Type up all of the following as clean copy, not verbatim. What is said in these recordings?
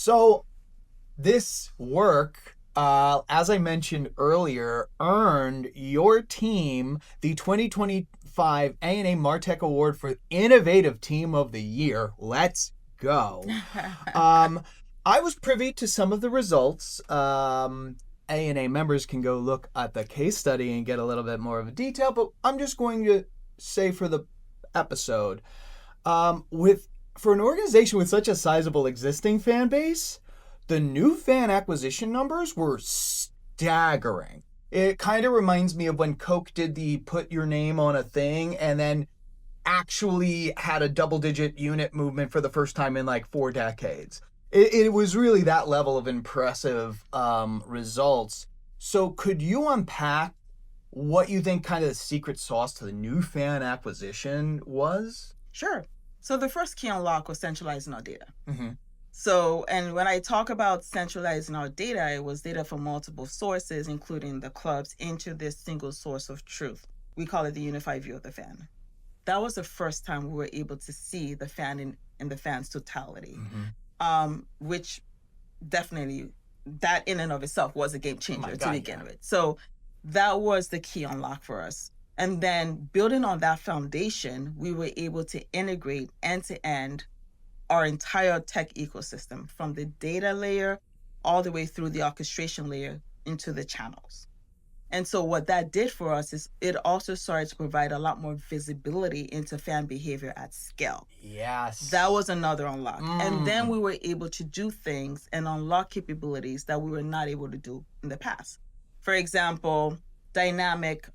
So this work, as I mentioned earlier, earned your team the 2025 A&A MarTech Award for Innovative Team of the Year. Let's go. Um, I was privy to some of the results. A&A members can go look at the case study and get a little bit more of a detail, but I'm just going to say for the episode, with for an organization with such a sizable existing fan base, the new fan acquisition numbers were staggering. It kind of reminds me of when Coke did the put your name on a thing and then actually had a double-digit unit movement for the first time in like 4 decades. It was really that level of impressive results. So could you unpack what you think kind of the secret sauce to the new fan acquisition was? Sure. So the first key unlock was centralizing our data. Mm-hmm. So, and when I talk about centralizing our data, it was data from multiple sources, including the clubs, into this single source of truth. We call it the unified view of the fan. That was the first time we were able to see the fan in the fan's totality, which definitely, that in and of itself was a game changer to begin with. So that was the key unlock for us. And then building on that foundation, we were able to integrate end-to-end our entire tech ecosystem, from the data layer all the way through the orchestration layer into the channels. And so what that did for us is it also started to provide a lot more visibility into fan behavior at scale. Yes. That was another unlock. And then we were able to do things and unlock capabilities that we were not able to do in the past. For example, dynamic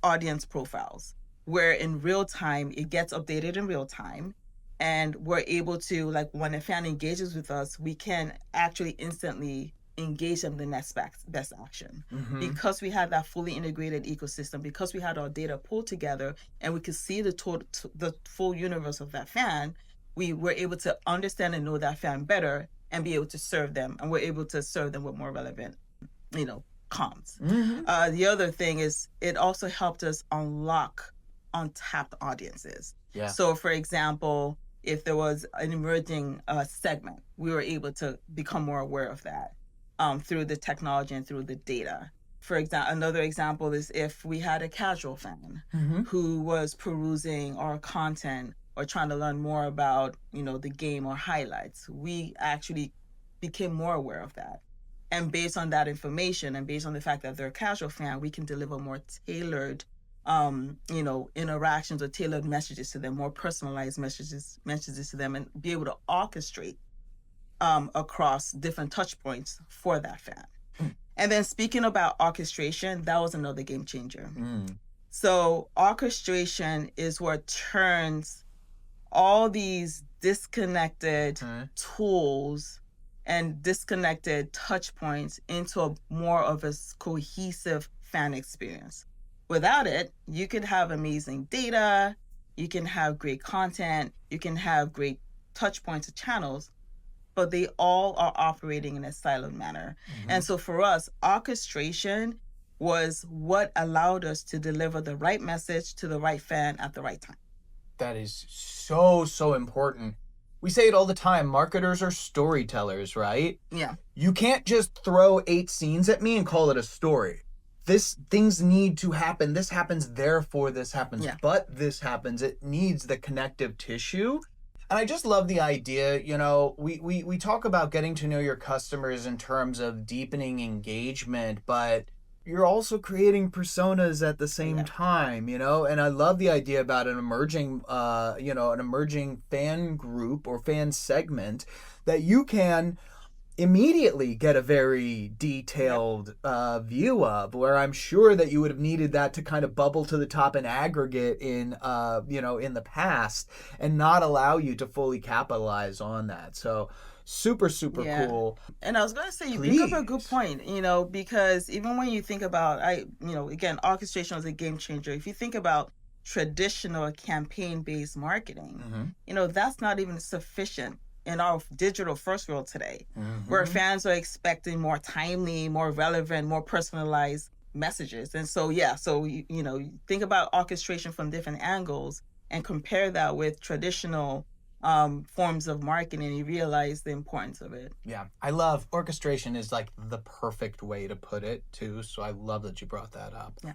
audience profiles, where in real time, it gets updated in real time. And we're able to, like, when a fan engages with us, we can actually instantly engage them in the next best action. Because we had that fully integrated ecosystem, because we had our data pulled together and we could see the full universe of that fan, we were able to understand and know that fan better and be able to serve them. And we're able to serve them with more relevant, comms. The other thing is it also helped us unlock untapped audiences. Yeah. So, for example, if there was an emerging segment, we were able to become more aware of that through the technology and through the data. For example, another example is if we had a casual fan who was perusing our content or trying to learn more about, the game or highlights, we actually became more aware of that. And based on that information and based on the fact that they're a casual fan, we can deliver more tailored interactions or tailored messages to them, more personalized messages to them, and be able to orchestrate across different touch points for that fan. And then speaking about orchestration, that was another game changer. So orchestration is what turns all these disconnected tools and disconnected touch points into more of a cohesive fan experience. Without it, you could have amazing data, you can have great content, you can have great touch points or channels, but they all are operating in a siloed manner. And so for us, orchestration was what allowed us to deliver the right message to the right fan at the right time. That is so important. We say it all the time, marketers are storytellers, right? Yeah. You can't just throw 8 scenes at me and call it a story. Things need to happen. This happens, therefore this happens, but this happens. It needs the connective tissue. And I just love the idea, we talk about getting to know your customers in terms of deepening engagement, but you're also creating personas at the same time, and I love the idea about an emerging fan group or fan segment that you can immediately get a very detailed view of, where I'm sure that you would have needed that to kind of bubble to the top and aggregate in the past and not allow you to fully capitalize on that. So super cool. And I was going to say, you bring up a good point, because even when you think about, again, orchestration is a game changer. If you think about traditional campaign-based marketing, that's not even sufficient in our digital first world today, where fans are expecting more timely, more relevant, more personalized messages. And so, think about orchestration from different angles and compare that with traditional forms of marketing, you realize the importance of it. Yeah, I love orchestration is like the perfect way to put it too. So I love that you brought that up. Yeah.